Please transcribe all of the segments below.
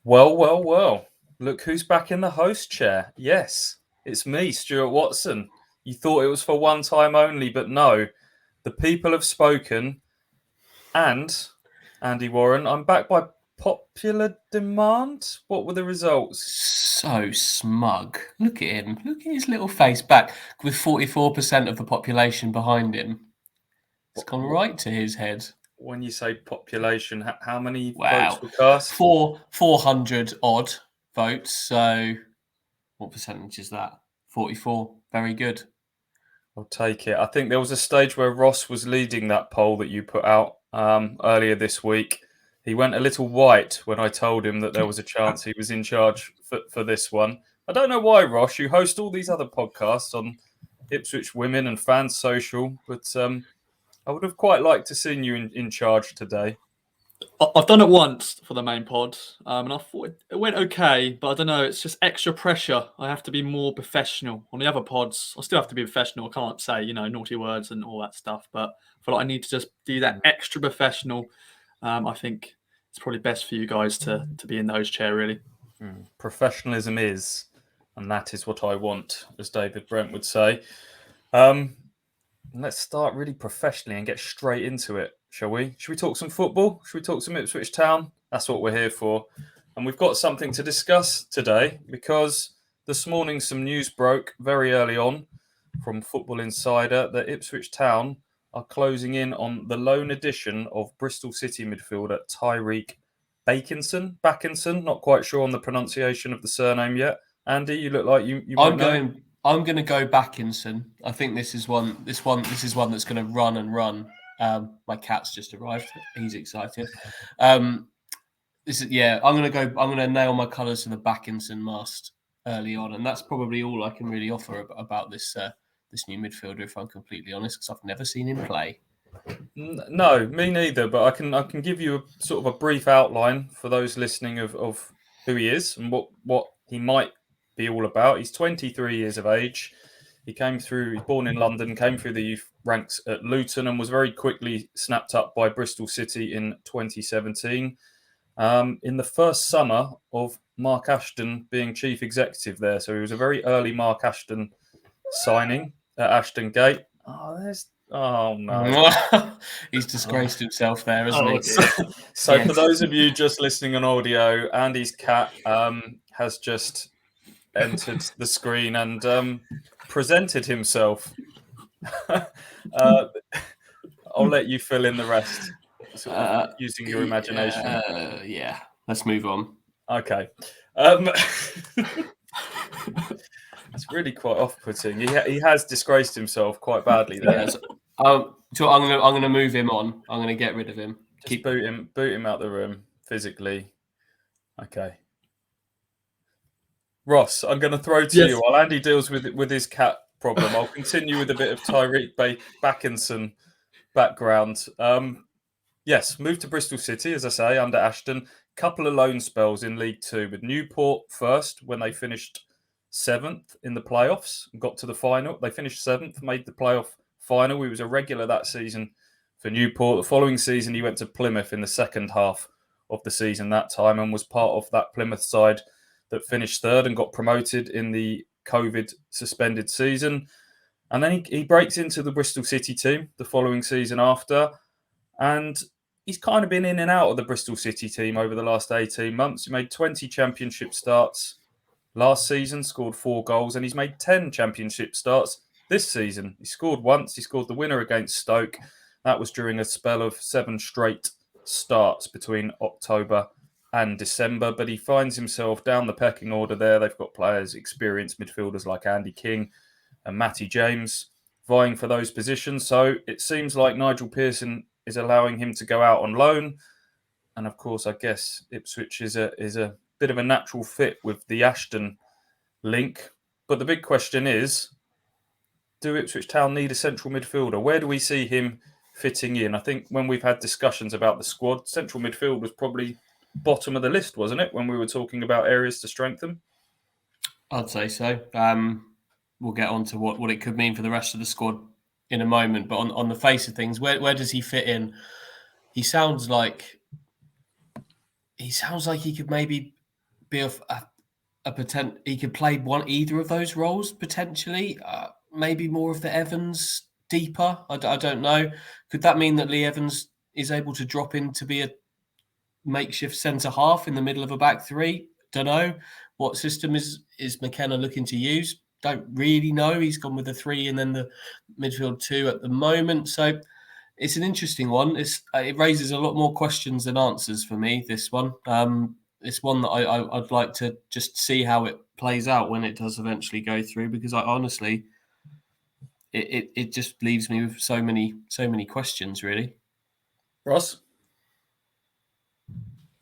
Well. Look who's back in the host chair. Yes, it's me, Stuart Watson. You thought it was for one time only, but no. The people have spoken. And, Andy Warren, I'm back by popular demand. What were the results? So smug. Look at him. Look at his little face back with 44% of the population behind him. It's gone right to his head. When you say population, how many votes were cast? 400 odd votes. So what percentage is that? 44. Very good. I'll take it. I think there was a stage where Ross was leading that poll that you put out earlier this week. He went a little white when I told him that there was a chance he was in charge for this one. I don't know why, Ross. You host all these other podcasts on Ipswich Women and Fans Social, but I would have quite liked to seen you in charge today. I've done it once for the main pod, and I thought it went okay, but I don't know, it's just extra pressure. I have to be more professional. On the other pods, I still have to be professional. I can't say, naughty words and all that stuff, but I feel like I need to just do that extra professional. I think it's probably best for you guys to be in the host chair, really. Professionalism is, and that is what I want, as David Brent would say. Let's start really professionally and get straight into it, shall we? Should we talk some football? Should we talk some Ipswich Town? That's what we're here for. And we've got something to discuss today because this morning some news broke very early on from Football Insider that Ipswich Town are closing in on the loan addition of Bristol City midfielder Tareeq Bakinson. Not quite sure on the pronunciation of the surname yet. Andy, you look like you might know. I'm going to go Bakinson. I think this is one that's going to run and run. My cat's just arrived. He's excited. I'm going to nail my colours to the Bakinson mast early on, and that's probably all I can really offer about this new midfielder, if I'm completely honest, because I've never seen him play. No, me neither. But I can give you a sort of a brief outline for those listening of who he is and what he might be all about. He's 23 years of age. He's born in London, came through the youth ranks at Luton and was very quickly snapped up by Bristol City in 2017. In the first summer of Mark Ashton being chief executive there. So he was a very early Mark Ashton signing at Ashton Gate. Oh no. He's disgraced himself there, hasn't he? So yes. For those of you just listening on audio, Andy's cat has just entered the screen and presented himself. I'll let you fill in the rest, using your imagination. Yeah, let's move on. Okay. It's really quite off-putting. He has disgraced himself quite badly there. So I'm going to move him on. I'm going to get rid of him. Just boot him out the room physically. Okay. Ross, I'm going to throw to you while Andy deals with his cat problem. I'll continue with a bit of Tareeq Bakinson background. Moved to Bristol City, as I say, under Ashton. Couple of loan spells in League Two with Newport first when they finished 7th in the playoffs and got to the final. They finished 7th, made the playoff final. He was a regular that season for Newport. The following season, he went to Plymouth in the second half of the season that time and was part of that Plymouth side that finished 3rd and got promoted in the COVID suspended season. And then he breaks into the Bristol City team the following season after. And he's kind of been in and out of the Bristol City team over the last 18 months. He made 20 championship starts last season, scored 4 goals, and he's made 10 championship starts this season. He scored once. He scored the winner against Stoke. That was during a spell of 7 straight starts between October and December, but he finds himself down the pecking order there. They've got players, experienced midfielders like Andy King and Matty James vying for those positions. So it seems like Nigel Pearson is allowing him to go out on loan. And of course, I guess Ipswich is a bit of a natural fit with the Ashton link. But the big question is, do Ipswich Town need a central midfielder? Where do we see him fitting in? I think when we've had discussions about the squad, central midfield was probably bottom of the list, wasn't it, when we were talking about areas to strengthen? I'd say so. We'll get on to what it could mean for the rest of the squad in a moment. But on the face of things, where does he fit in? He sounds like he could maybe be a potent. He could play either of those roles potentially. Maybe more of the Evans deeper. I don't know. Could that mean that Lee Evans is able to drop in to be a makeshift centre half in the middle of a back three? Don't know. What system is McKenna looking to use? Don't really know. He's gone with the 3 and then the midfield 2 at the moment. So it's an interesting one. It raises a lot more questions than answers for me, this one. It's one that I'd like to just see how it plays out when it does eventually go through, because I honestly, it just leaves me with so many questions, really. Ross?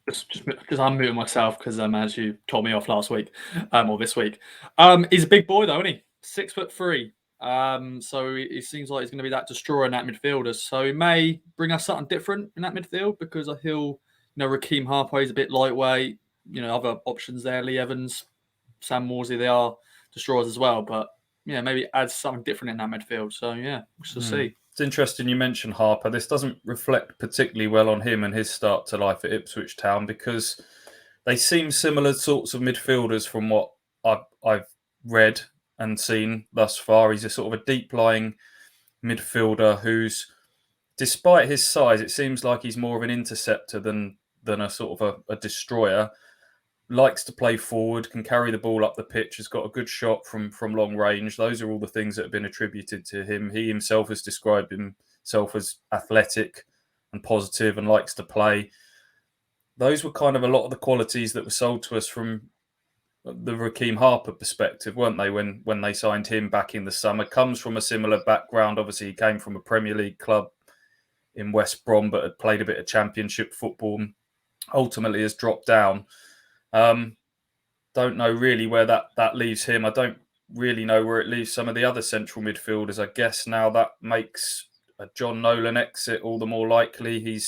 Just because I'm muting myself because as you told me off last week, or this week, he's a big boy though, isn't he? 6'3". So it seems like he's going to be that destroyer in that midfielder. So he may bring us something different in that midfield, because I feel, Rakeem Harper is a bit lightweight. Other options there, Lee Evans, Sam Morsey, they are destroyers as well. But maybe adds something different in that midfield. So we shall see. It's interesting you mentioned Harper. This doesn't reflect particularly well on him and his start to life at Ipswich Town, because they seem similar sorts of midfielders from what I've read and seen thus far. He's a sort of a deep-lying midfielder who's, despite his size, it seems like he's more of an interceptor than a sort of a destroyer. Likes to play forward, can carry the ball up the pitch, has got a good shot from long range. Those are all the things that have been attributed to him. He himself has described himself as athletic and positive and likes to play. Those were kind of a lot of the qualities that were sold to us from the Rakeem Harper perspective, weren't they, when they signed him back in the summer? Comes from a similar background. Obviously, he came from a Premier League club in West Brom, but had played a bit of Championship football and ultimately has dropped down. Don't know really where that leaves him. I don't really know where it leaves some of the other central midfielders. I guess now that makes a John Nolan exit all the more likely.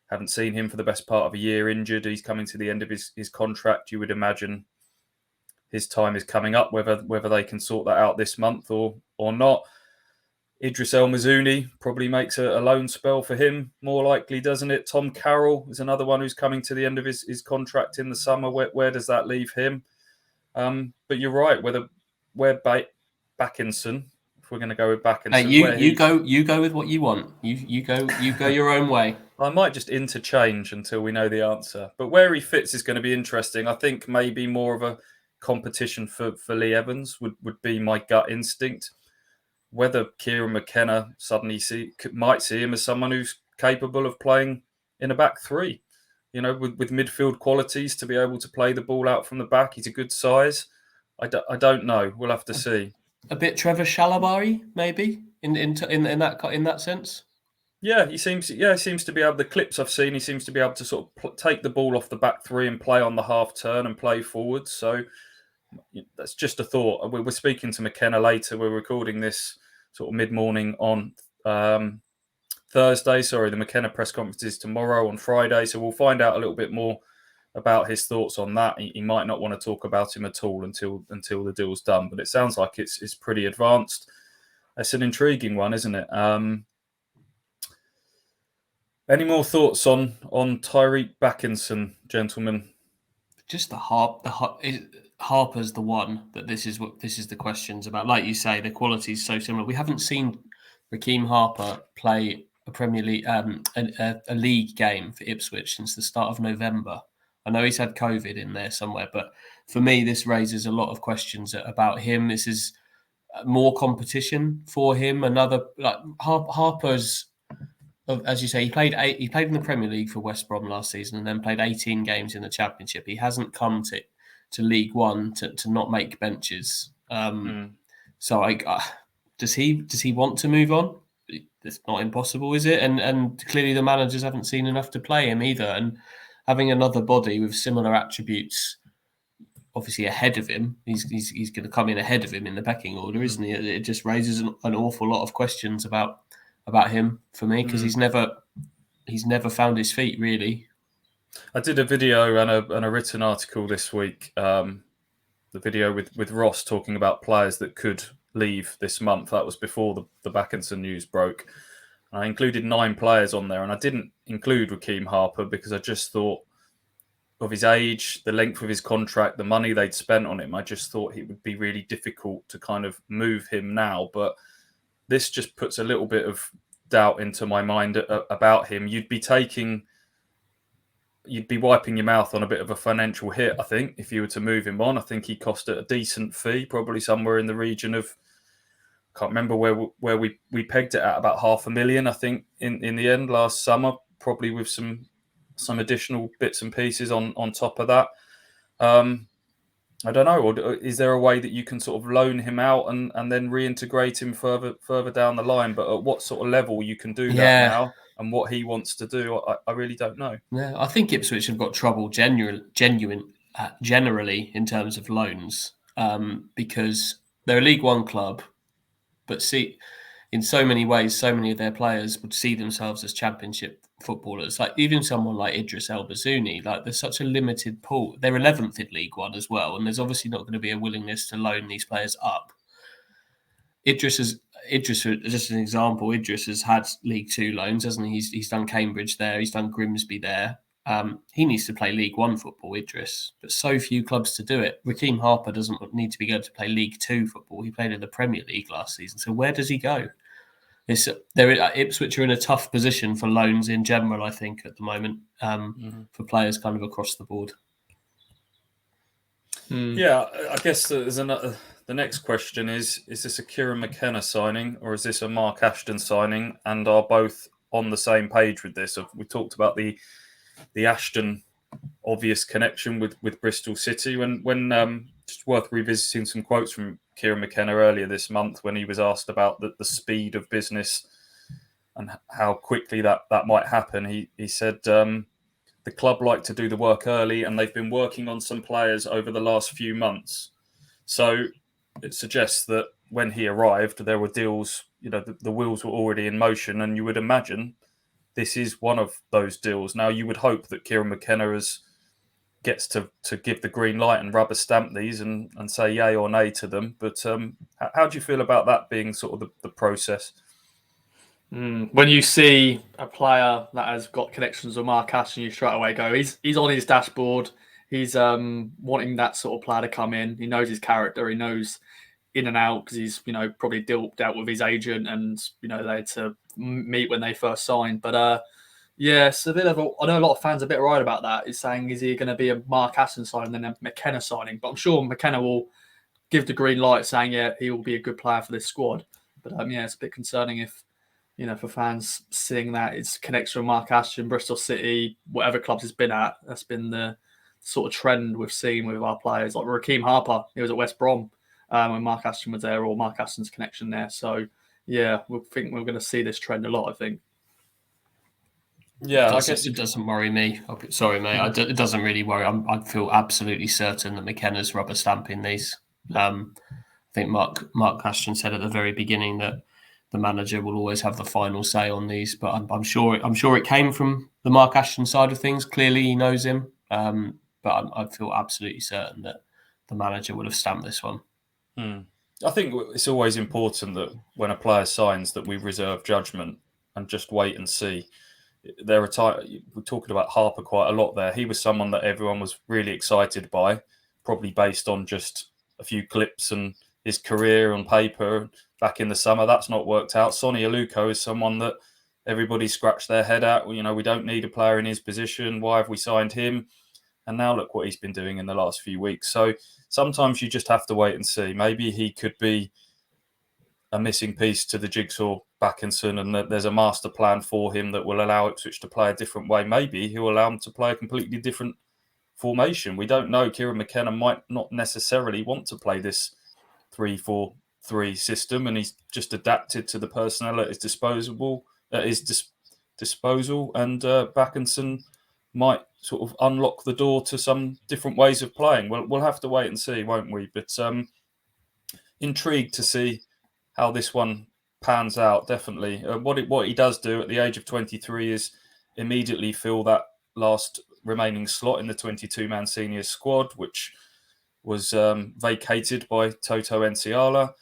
Haven't seen him for the best part of a year, injured. He's coming to the end of his contract. You would imagine his time is coming up, whether they can sort that out this month or not. Idris El Mazouni probably makes a loan spell for him, more likely, doesn't it? Tom Carroll is another one who's coming to the end of his contract in the summer. Where does that leave him? But you're right. Where Bakinson, if we're going to go with Bakinson, Hey, you go with what you want. You go your own way. I might just interchange until we know the answer. But where he fits is going to be interesting. I think maybe more of a competition for Lee Evans would be my gut instinct. Whether Kieran McKenna suddenly might see him as someone who's capable of playing in a back three, with midfield qualities to be able to play the ball out from the back. He's a good size. I don't know. We'll have to see. A bit Trevor Shalabari, maybe in that sense. Yeah, he seems to be able. The clips I've seen, he seems to be able to sort of take the ball off the back three and play on the half turn and play forward. So that's just a thought. We're speaking to McKenna later. We're recording this sort of mid-morning on Thursday. Sorry, the McKenna press conference is tomorrow on Friday. So we'll find out a little bit more about his thoughts on that. He might not want to talk about him at all until the deal's done. But it sounds like it's pretty advanced. It's an intriguing one, isn't it? Any more thoughts on Tareeq Bakinson, gentlemen? Just Harper's the one that this is the questions about. Like you say, the quality is so similar. We haven't seen Rakeem Harper play a Premier League, a league game for Ipswich since the start of November. I know he's had COVID in there somewhere, but for me, this raises a lot of questions about him. This is more competition for him. Harper's, as you say, he played in the Premier League for West Brom last season and then played 18 games in the Championship. He hasn't come to League One to not make benches. So does he want to move on? It's not impossible, is it? And clearly the managers haven't seen enough to play him either. And having another body with similar attributes, obviously ahead of him, he's going to come in ahead of him in the pecking order, isn't he? It just raises an awful lot of questions about him for me, because he's never found his feet, really. I did a video and a written article this week. The video with Ross talking about players that could leave this month. That was before the Bakinson news broke. I included 9 players on there, and I didn't include Rakeem Harper because I just thought his age, the length of his contract, the money they'd spent on him, I just thought it would be really difficult to kind of move him now. But this just puts a little bit of doubt into my mind about him. You'd be wiping your mouth on a bit of a financial hit, I think, if you were to move him on. I think he cost a decent fee, probably somewhere in the region of, can't remember where we pegged it at, about $500,000, I think, in the end last summer, probably with some additional bits and pieces on top of that. I don't know. Or is there a way that you can sort of loan him out and then reintegrate him further down the line? But at what sort of level you can do that now, and what he wants to do, I really don't know. Yeah, I think Ipswich have got trouble generally in terms of loans, because they're a League One club, but in so many ways, so many of their players would see themselves as Championship footballers. Like even someone like Idris El Bazouni, like there's such a limited pool. They're 11th in League One as well, and there's obviously not going to be a willingness to loan these players up. Idris, just an example, Idris has had League Two loans, hasn't he? He's done Cambridge there, he's done Grimsby there. He needs to play League One football, Idris, but so few clubs to do it. Raheem Harper doesn't need to be going to play League Two football. He played in the Premier League last season. So where does he go? Ipswich are in a tough position for loans in general, I think, at the moment, for players kind of across the board. Yeah, I guess there's another. The next question is this a Kieran McKenna signing or is this a Mark Ashton signing? And are both on the same page with this? We talked about the Ashton obvious connection with Bristol City. When just worth revisiting some quotes from Kieran McKenna earlier this month when he was asked about the speed of business and how quickly that might happen. He said the club like to do the work early and they've been working on some players over the last few months. So it suggests that when he arrived, there were deals, the wheels were already in motion, and you would imagine this is one of those deals. Now, you would hope that Kieran McKenna gets to give the green light and rubber stamp these and say yay or nay to them. But how do you feel about that being sort of the process? When you see a player that has got connections with Mark Ashton, you straight away go, he's on his dashboard. He's wanting that sort of player to come in. He knows his character. He knows in and out because he's probably dealt with his agent and they had to meet when they first signed. But it's a bit of I know a lot of fans are a bit worried about that. Is saying is he going to be a Mark Ashton signing and then a McKenna signing? But I'm sure McKenna will give the green light, saying he will be a good player for this squad. But it's a bit concerning if for fans seeing that it's connection with Mark Ashton, Bristol City, whatever clubs he's been at. That's been the sort of trend we've seen with our players. Like Raheem Harper, he was at West Brom when Mark Ashton was there, or Mark Ashton's connection there. So, we think we're going to see this trend a lot, I think. Yeah, I guess it doesn't worry me. Sorry, mate. It doesn't really worry. I feel absolutely certain that McKenna's rubber stamping these. I think Mark Ashton said at the very beginning that the manager will always have the final say on these, but I'm sure it came from the Mark Ashton side of things. Clearly, he knows him, but I feel absolutely certain that the manager would have stamped this one. I think it's always important that when a player signs that we reserve judgment and just wait and see. We're talking about Harper quite a lot there. He was someone that everyone was really excited by, probably based on just a few clips and his career on paper back in the summer. That's not worked out. Sonny Aluko is someone that everybody scratched their head at. We don't need a player in his position. Why have we signed him? And now look what he's been doing in the last few weeks. So sometimes you just have to wait and see. Maybe he could be a missing piece to the jigsaw, Bakinson, and that there's a master plan for him that will allow Ipswich to play a different way. Maybe he'll allow him to play a completely different formation. We don't know. Kieran McKenna might not necessarily want to play this 3-4-3 system, and he's just adapted to the personnel at his disposal. And Bakinson might sort of unlock the door to some different ways of playing. We'll have to wait and see, won't we? But intrigued to see how this one pans out. Definitely, what he does do at the age of 23 is immediately fill that last remaining slot in the 22-man senior squad, which was vacated by Toto Enciala.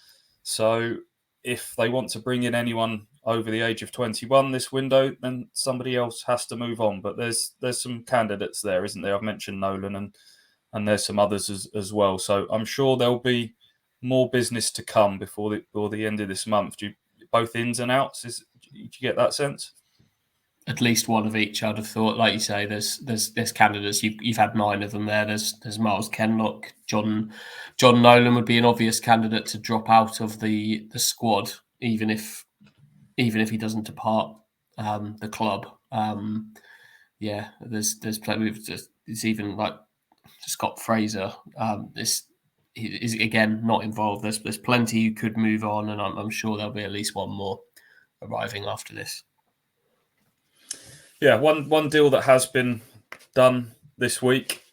So if they want to bring in anyone over the age of 21 this window, then somebody else has to move on. But there's some candidates there, isn't there? I've mentioned Nolan and there's some others as well. So I'm sure there'll be more business to come before the end of this month. Do you, both ins and outs? Do you get that sense? At least one of each, I'd have thought. Like you say, there's candidates. You've had 9 of them there. There's Miles Kenlock, John Nolan would be an obvious candidate to drop out of the squad, even if he doesn't depart the club. There's plenty. It's even like Scott Fraser. This is again not involved. There's plenty who could move on, and I'm sure there'll be at least one more arriving after this. Yeah, one deal that has been done this week,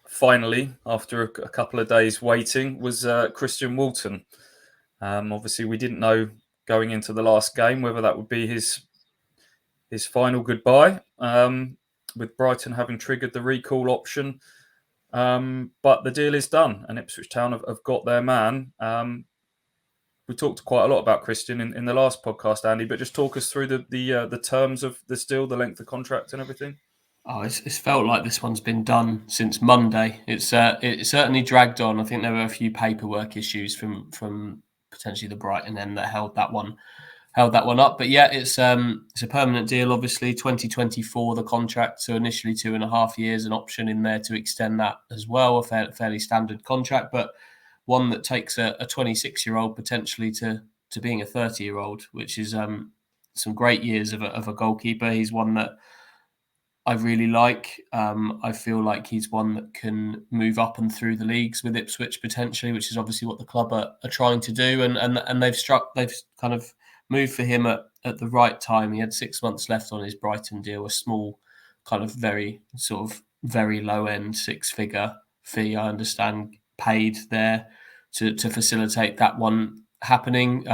finally, after a couple of days waiting, was Christian Walton. Obviously, we didn't know going into the last game whether that would be his final goodbye, with Brighton having triggered the recall option. But the deal is done, and Ipswich Town have got their man. We talked quite a lot about Christian in the last podcast, Andy, but just talk us through the terms of this deal, the length of contract and everything. Oh, it's felt like this one's been done since Monday. It certainly dragged on. I think there were a few paperwork issues from potentially the Brighton end that held that one up. But yeah, it's a permanent deal. Obviously, 2024 the contract, so initially 2.5 years, an option in there to extend that as well. A fairly standard contract, but one that takes a 26-year-old potentially to being a 30-year-old, which is some great years of a goalkeeper. He's one that I really like. I feel like he's one that can move up and through the leagues with Ipswich potentially, which is obviously what the club are trying to do. And they've kind of moved for him at the right time. He had 6 months left on his Brighton deal, a small kind of very low end 6-figure fee, I understand, paid there to facilitate that one happening.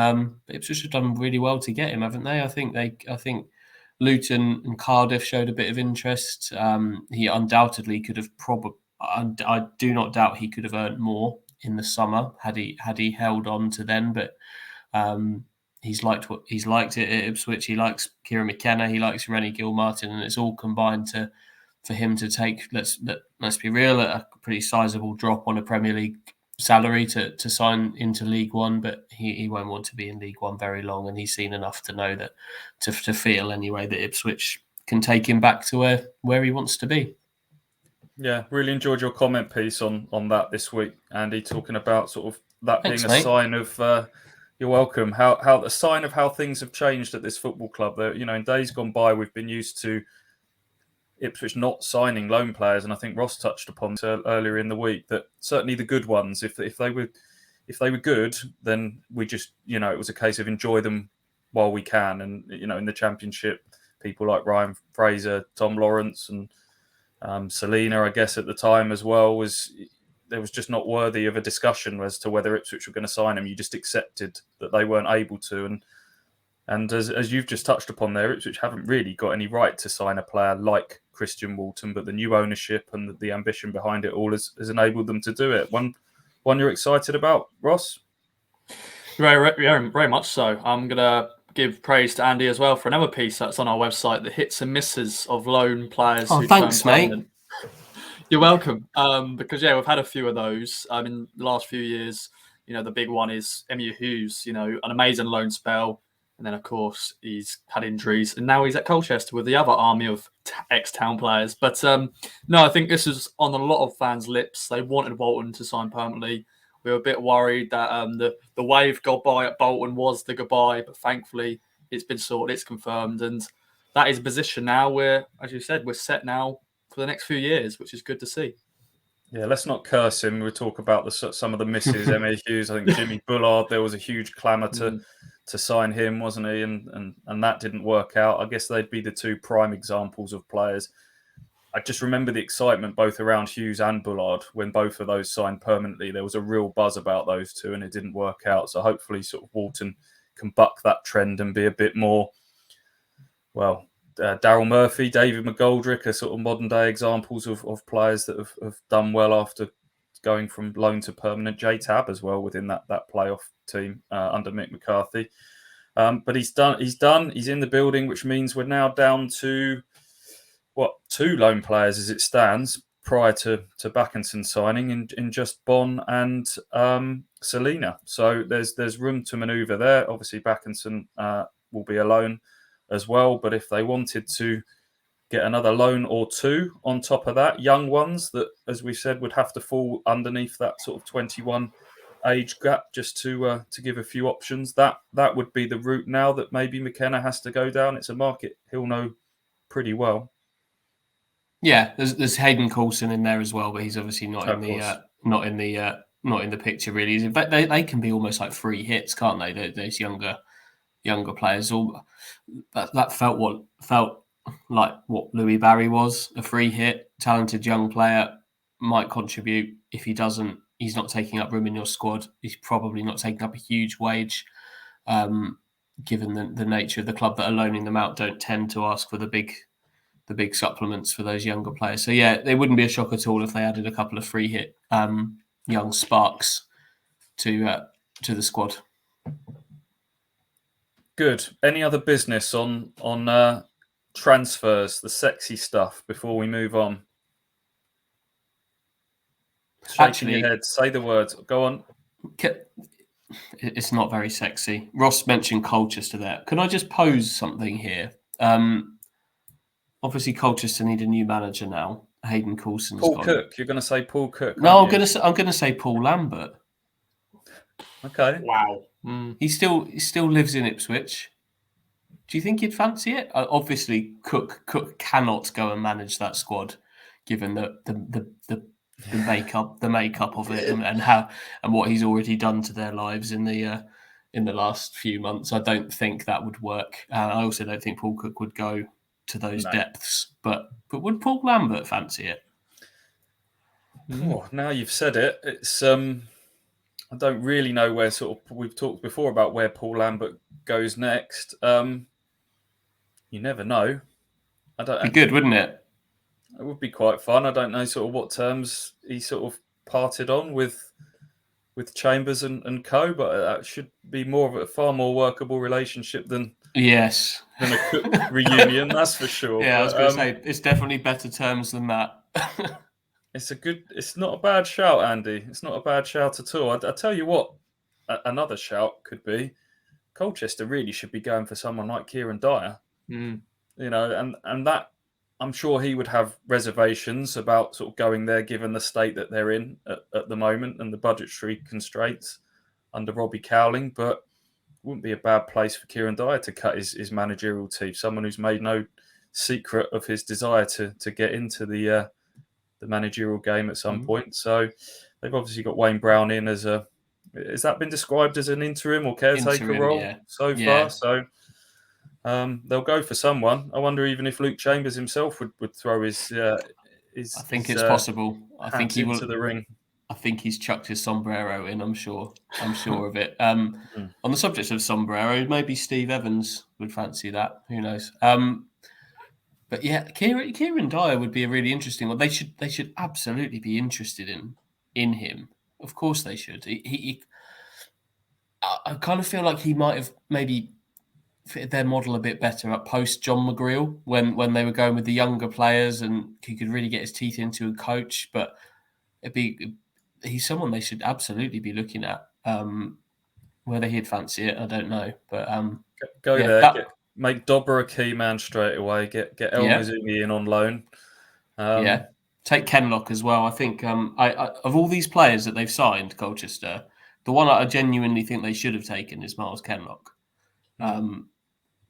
Ipswich have done really well to get him, haven't they? I think Luton and Cardiff showed a bit of interest. He undoubtedly could have I do not doubt he could have earned more in the summer had he held on to then. But he's liked at Ipswich. He likes Kieran McKenna. He likes Rennie Gilmartin, and it's all combined for him to take. Let's be real, a pretty sizable drop on a Premier League salary to sign into League One, but he won't want to be in League One very long, and he's seen enough to know that to feel anyway that Ipswich can take him back to where he wants to be. Yeah, really enjoyed your comment piece on that this week, Andy, talking about sort of that being Thanks, a sign of you're welcome. How a sign of how things have changed at this football club. That, you know, in days gone by, we've been used to Ipswich not signing loan players, and I think Ross touched upon earlier in the week that certainly the good ones, if they were good, then we just, you know, it was a case of enjoy them while we can. And, you know, in the Championship, people like Ryan Fraser, Tom Lawrence, and Selina, I guess at the time as well, was just not worthy of a discussion as to whether Ipswich were going to sign him. You just accepted that they weren't able to, and as you've just touched upon there, Ipswich haven't really got any right to sign a player like Christian Walton, but the new ownership and the ambition behind it all has enabled them to do it. One you're excited about, Ross? Very much so. I'm going to give praise to Andy as well for another piece that's on our website, the hits and misses of loan players. Oh, thanks, mate. You're welcome. Because we've had a few of those in the last few years. You know, the big one is Emil Hughes. You know, an amazing loan spell. And then, of course, he's had injuries, and now he's at Colchester with the other army of ex-Town players. But no, I think this is on a lot of fans' lips. They wanted Walton to sign permanently. We were a bit worried that the wave goodbye at Bolton was the goodbye, but thankfully it's been sorted, it's confirmed, and that is a position now where, as you said, we're set now for the next few years, which is good to see. Yeah, let's not curse him. We'll talk about some of the misses. Emma Hughes, I think Jimmy Bullard, there was a huge clamour to sign him, wasn't he? And that didn't work out. I guess they'd be the two prime examples of players. I just remember the excitement both around Hughes and Bullard when both of those signed permanently. There was a real buzz about those two, and it didn't work out. So hopefully sort of Walton can buck that trend and be a bit more, well, Daryl Murphy, David McGoldrick are sort of modern day examples of players that have done well after going from loan to permanent. Jay Tabb as well within that playoff team under Mick McCarthy. But he's done. He's in the building, which means we're now down to 2 loan players as it stands prior to Bakinson signing in just Bon and Selena. So there's room to manoeuvre there. Obviously, Bakinson will be a loan as well. But if they wanted to get another loan or 2 on top of that, young ones that, as we said, would have to fall underneath that sort of 21 age gap, just to give a few options. That would be the route now that maybe McKenna has to go down. It's a market he'll know pretty well. Yeah, there's Hayden Coulson in there as well, but he's obviously not in the picture really. In fact, they can be almost like free hits, can't they? Those younger players. That felt like what Louis Barry was, a free hit, talented young player, might contribute. If he doesn't, he's not taking up room in your squad. He's probably not taking up a huge wage, given the nature of the club that are loaning them out don't tend to ask for the big supplements for those younger players. So yeah, it wouldn't be a shock at all if they added a couple of free hit young sparks to the squad. Good. Any other business on transfers, the sexy stuff, before we move on? Shaking your head, say the words. Go on. It's not very sexy. Ross mentioned Colchester there. Can I just pose something here? Obviously, Colchester need a new manager now. Hayden Coulson's Paul gone. Cook. You're going to say Paul Cook? No, I'm going to say Paul Lambert. Okay. Wow. He still lives in Ipswich. Do you think he'd fancy it? Obviously, Cook cannot go and manage that squad, given the makeup of it and what he's already done to their lives in the last few months. I don't think that would work. I also don't think Paul Cook would go to those depths. But would Paul Lambert fancy it? Oh, now you've said it. It's I don't really know where we've talked before about where Paul Lambert goes next. You never know. Be good, wouldn't it? It would be quite fun. I don't know sort of what terms he sort of parted on with Chambers and co, but that should be far more workable relationship than a Cook reunion. That's for sure. Yeah, I was going to say it's definitely better terms than that. It's not a bad shout, Andy. It's not a bad shout at all. I tell you what, another shout could be Colchester really should be going for someone like Kieran Dyer. You know, and that I'm sure he would have reservations about sort of going there, given the state that they're in at the moment and the budgetary constraints under Robbie Cowling. But it wouldn't be a bad place for Kieran Dyer to cut his managerial teeth. Someone who's made no secret of his desire to get into the managerial game at some point. So they've obviously got Wayne Brown in as has that been described as an interim or caretaker role so far? So they'll go for someone. I wonder even if Luke Chambers himself would throw his I think it's possible. I think he will into the ring. I think he's chucked his sombrero in. I'm sure of it. On the subject of sombrero, maybe Steve Evans would fancy that. Who knows? But yeah, Kieran Dyer would be a really interesting one. They should absolutely be interested in him. Of course they should. I kind of feel like he might have maybe fitted their model a bit better at post John McGreal when they were going with the younger players and he could really get his teeth into a coach. But he's someone they should absolutely be looking at. Whether he'd fancy it, I don't know. But go there. Make Dobber a key man straight away. Get El Mazzini in on loan. Take Kenlock as well. I think I of all these players that they've signed, Colchester, the one I genuinely think they should have taken is Miles Kenlock.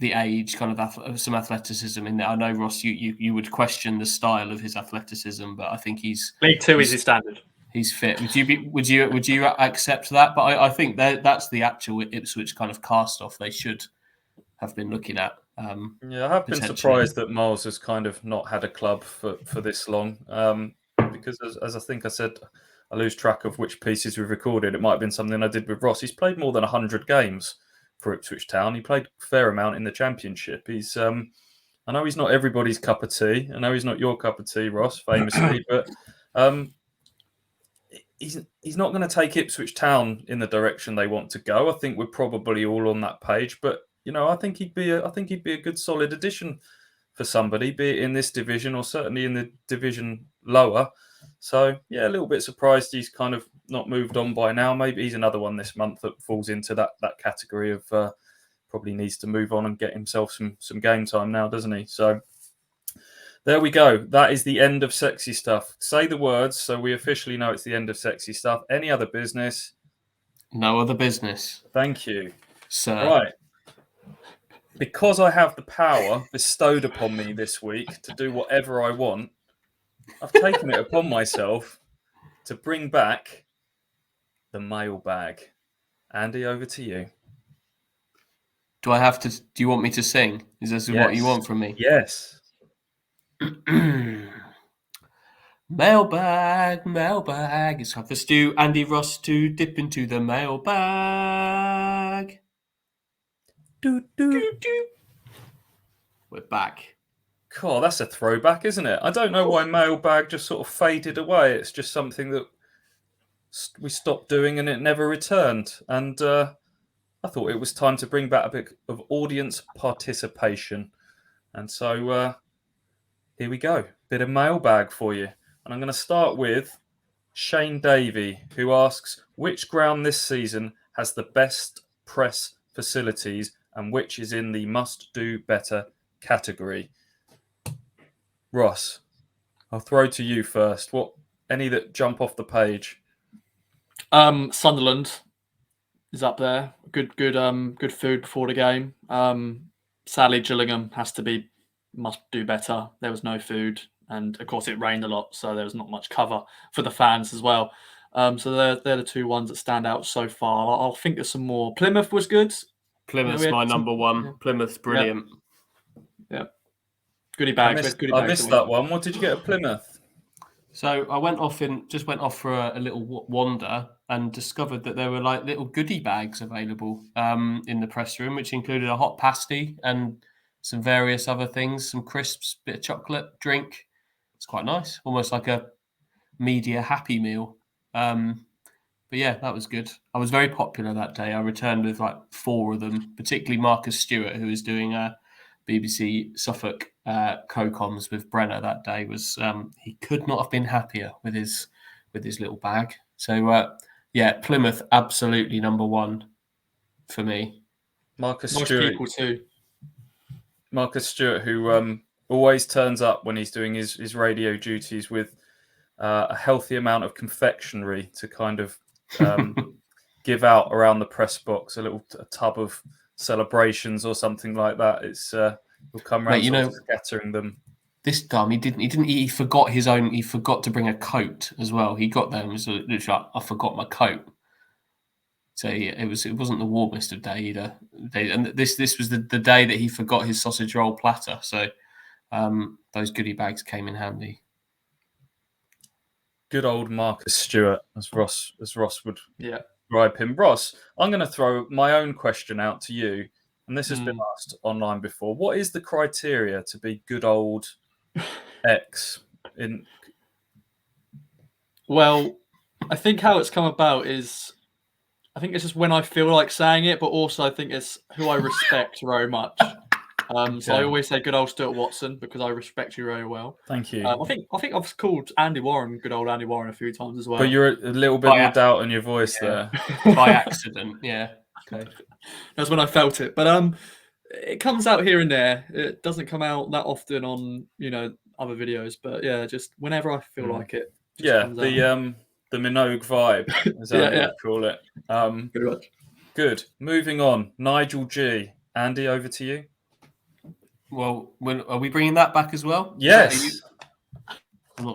The age, kind of some athleticism in there. I know, Ross, you would question the style of his athleticism, but I think League Two is his standard. He's fit. Would you accept that? But I think that's the actual Ipswich kind of cast off they should have been looking at. I have been surprised that Miles has kind of not had a club for this long, because as I think I said, I lose track of which pieces we've recorded. It might have been something I did with Ross. He's played more than 100 games for Ipswich Town. He played a fair amount in the Championship. He's I know he's not everybody's cup of tea. I know he's not your cup of tea, Ross, famously, but he's not going to take Ipswich Town in the direction they want to go. I think we're probably all on that page, but I think he'd be a good solid addition for somebody, be it in this division or certainly in the division lower. So yeah, a little bit surprised he's kind of not moved on by now. Maybe he's another one this month that falls into that category of probably needs to move on and get himself some game time now, doesn't he? So there we go. That is the end of sexy stuff. Say the words so we officially know it's the end of sexy stuff. Any other business? No other business. Thank you. Sir. Right. Because I have the power bestowed upon me this week to do whatever I want, I've taken it upon myself to bring back the mailbag. Andy, over to you. Do you want me to sing? Is this what you want from me? Yes. Mailbag. It's time for Stu, Andy, Ross to dip into the mailbag. We're back. Cool, that's a throwback, isn't it? I don't know why mailbag just sort of faded away. It's just something that we stopped doing and it never returned. And I thought it was time to bring back a bit of audience participation. And so here we go. Bit of mailbag for you. And I'm going to start with Shane Davey, who asks, which ground this season has the best press facilities and which is in the must-do better category? Ross, I'll throw to you first. Any that jump off the page? Sunderland is up there. Good food before the game. Sadly, Gillingham must do better. There was no food, and of course it rained a lot, so there was not much cover for the fans as well. So they're the two ones that stand out so far. I'll think of some more. Plymouth was good. Plymouth's my number one. Yeah. Plymouth's brilliant. Yeah. Goodie bags. I missed that one. What did you get at Plymouth? So I went off for a little wander and discovered that there were like little goodie bags available in the press room, which included a hot pasty and some various other things, some crisps, bit of chocolate, drink. It's quite nice, almost like a media happy meal. But yeah, that was good. I was very popular that day. I returned with like 4 of them, particularly Marcus Stewart, who was doing BBC Suffolk co-coms with Brenner that day. He could not have been happier with his little bag. So yeah, Plymouth absolutely number one for me. Marcus Most Stewart, people too. Marcus Stewart, who always turns up when he's doing his radio duties with a healthy amount of confectionery to kind of give out around the press box, a tub of celebrations or something like that. It's he'll come around scattering them. This time he didn't eat. He forgot he forgot to bring a coat as well. He got there and was literally like, I forgot my coat. So it wasn't the warmest of day either. And this was the day that he forgot his sausage roll platter. So those goodie bags came in handy. Good old Marcus Stewart, as Ross would describe him. Ross, I'm going to throw my own question out to you, and this has been asked online before. What is the criteria to be good old X? Well, I think how it's come about is, I think it's just when I feel like saying it, but also I think it's who I respect very much. So I always say good old Stuart Watson because I respect you very well. Thank you. I think I've called Andy Warren good old Andy Warren a few times as well. But you're a little bit more doubt in your voice there. By accident, yeah. Okay. That's when I felt it. But it comes out here and there. It doesn't come out that often on, other videos. But yeah, just whenever I feel like it. Yeah, the Minogue vibe, as I would call it. Pretty much. Good. Moving on. Nigel G. Andy, over to you. Well, are we bringing that back as well? Yes.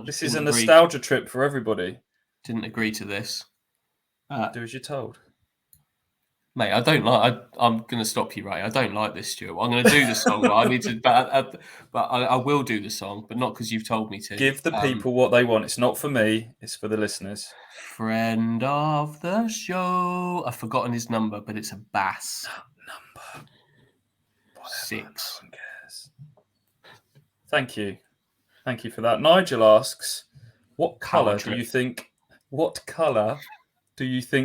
This is a nostalgia trip for everybody. Didn't agree to this. Do as you're told. Mate, I don't like. I'm going to stop you, Ray. I don't like this, Stuart. I'm going to do the song, but I need to. But I will do the song, but not because you've told me to. Give the people what they want. It's not for me. It's for the listeners. Friend of the show. I've forgotten his number, but it's a bass. Number 6. Thank you for that. Nigel asks, what colour do you think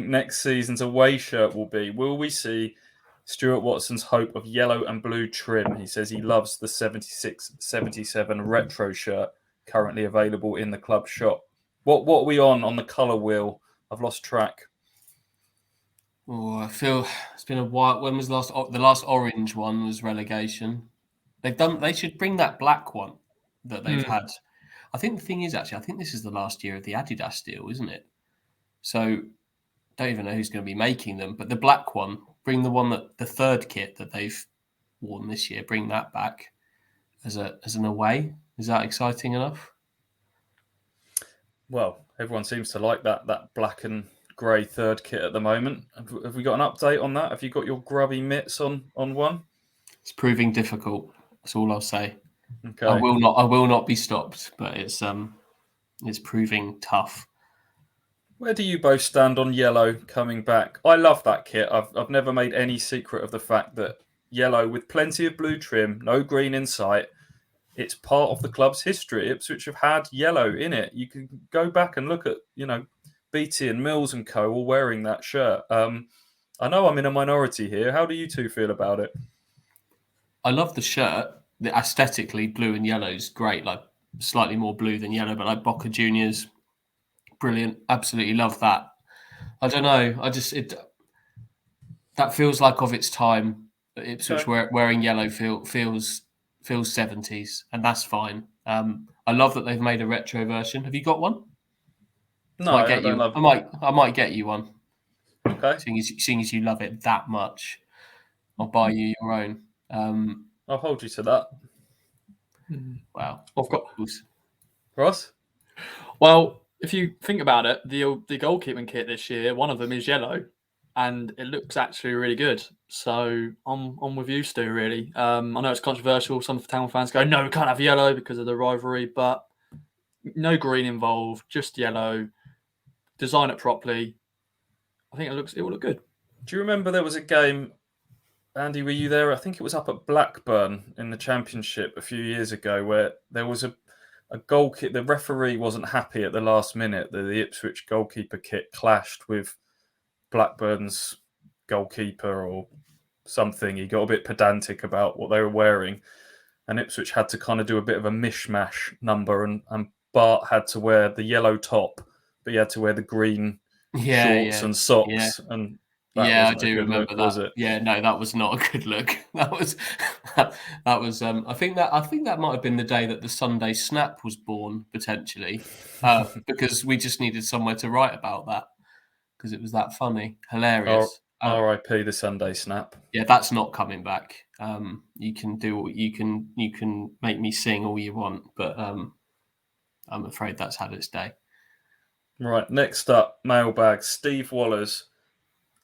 next season's away shirt will be? Will we see Stuart Watson's hope of yellow and blue trim. He says he loves the 76-77 retro shirt currently available in the club shop. What are we on the colour wheel? I've lost track. Oh, I feel it's been a while. When was the last orange one was relegation? They should bring that black one that they've had. I think the thing is, actually, I think this is the last year of the Adidas deal, isn't it? So don't even know who's going to be making them, but the black one, bring the third kit that they've worn this year, bring that back as an away. Is that exciting enough? Well, everyone seems to like that black and grey third kit at the moment. Have we got an update on that? Have you got your grubby mitts on one? It's proving difficult. That's all I'll say. Okay. I will not be stopped, but it's proving tough. Where do you both stand on yellow coming back? I love that kit. I've never made any secret of the fact that yellow with plenty of blue trim, no green in sight. It's part of the club's history. Ipswich have had yellow in it. You can go back and look at, Beattie and Mills and co. all wearing that shirt. I know I'm in a minority here. How do you two feel about it? I love the shirt. The aesthetically, blue and yellow is great. Like slightly more blue than yellow, but like Boca Juniors, brilliant. Absolutely love that. I don't know. That feels like of its time. Ipswich wearing yellow feels 70s, and that's fine. I love that they've made a retro version. Have you got one? No, I don't love. I might get you one. Okay. Seeing as you love it that much, I'll buy you your own. I'll hold you to that. Wow. I've got Ross? Well, if you think about it, the goalkeeping kit this year, one of them is yellow, and it looks actually really good. So I'm with you, Stu, really. I know it's controversial. Some Town fans go, no, we can't have yellow because of the rivalry, but no green involved, just yellow. Design it properly. I think it will look good. Do you remember there was a game, Andy, were you there? I think it was up at Blackburn in the Championship a few years ago where there was a goal kit. The referee wasn't happy at the last minute. The Ipswich goalkeeper kit clashed with Blackburn's goalkeeper or something. He got a bit pedantic about what they were wearing, and Ipswich had to kind of do a bit of a mishmash number, and Bart had to wear the yellow top, but he had to wear the green shorts and socks. And I do remember that. Was it? Yeah, no, that was not a good look. That was. I think that might have been the day that the Sunday Snap was born, potentially, because we just needed somewhere to write about that because it was that funny, hilarious. R.I.P. the Sunday Snap. Yeah, that's not coming back. You can make me sing all you want, but I'm afraid that's had its day. Right, next up, mailbag. Steve Wallers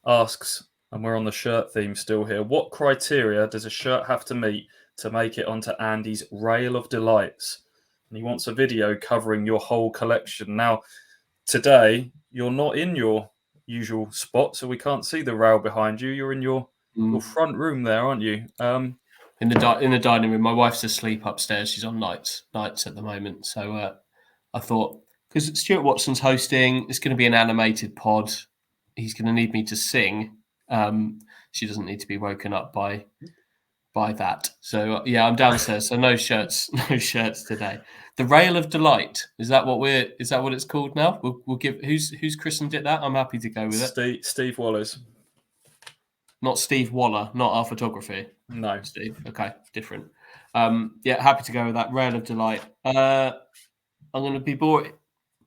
asks, and we're on the shirt theme still here, what criteria does a shirt have to meet to make it onto Andy's Rail of Delights? And he wants a video covering your whole collection. Now, today, you're not in your usual spot, so we can't see the rail behind you. You're in your front room there, aren't you? In the dining room. My wife's asleep upstairs. She's on nights at the moment. So I thought, because Stuart Watson's hosting, it's going to be an animated pod. He's going to need me to sing. She doesn't need to be woken up by that. So I'm downstairs. So no shirts today. The Rail of Delight, is that what it's called now? We'll give who's christened it that? I'm happy to go with it. Steve Wallers. Not Steve Waller, not our photography. No, Steve. Okay, different. Happy to go with that. Rail of Delight. I'm going to be bored.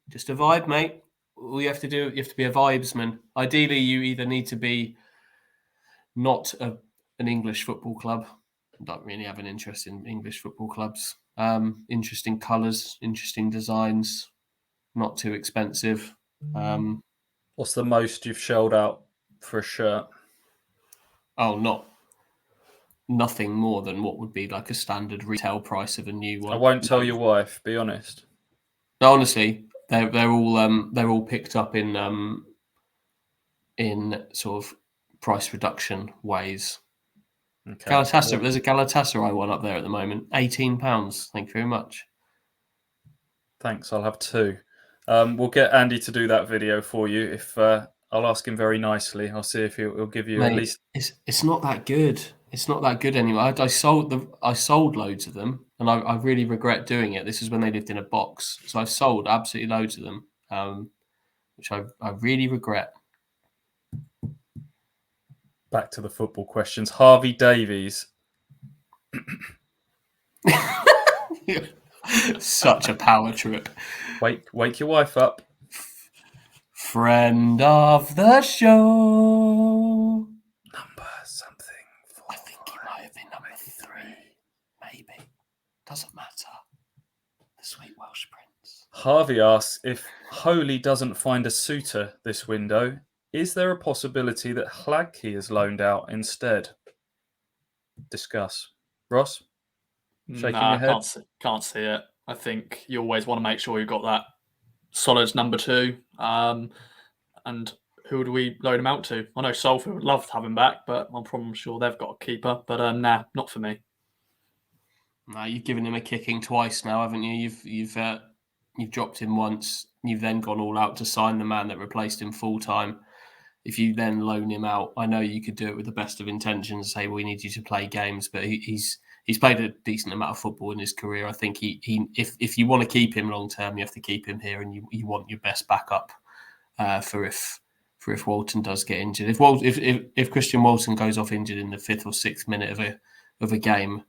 Just a vibe, mate. All you have to do, you have to be a vibesman. Ideally, you either need to be not an English football club. I don't really have an interest in English football clubs. Interesting colours, interesting designs, not too expensive. What's the most you've shelled out for a shirt? Oh, nothing more than what would be like a standard retail price of a new one. I won't tell your wife. Be honest. No, honestly, they're all picked up in sort of price reduction ways. Okay. Galatasaray, there's a Galatasaray one up there at the moment, £18. Thank you very much. Thanks. I'll have two. We'll get Andy to do that video for you. If I'll ask him very nicely. I'll see if he'll give you at least. It's not that good. It's not that good anymore. I sold loads of them, and I really regret doing it. This is when they lived in a box, so I've sold absolutely loads of them, which I really regret. Back to the football questions. Harvey Davies. Such a power trip. Wake your wife up. Friend of the show. Number something. I think he might have been number 3. Maybe. Doesn't matter. The sweet Welsh prince. Harvey asks, if Holy doesn't find a suitor this window, is there a possibility that Hladky is loaned out instead? Discuss. Ross? Shaking your head? Can't see it. I think you always want to make sure you've got that solid number 2. And who do we loan him out to? I know Salford would love to have him back, but I'm probably sure they've got a keeper. But nah, not for me. No, you've given him a kicking twice now, haven't you? You've dropped him once. You've then gone all out to sign the man that replaced him full time. If you then loan him out, I know you could do it with the best of intentions, say, well, we need you to play games, but he's played a decent amount of football in his career. I think if you want to keep him long term, you have to keep him here, and you want your best backup for if Walton does get injured. If Christian Walton goes off injured in the 5th or 6th minute of a game,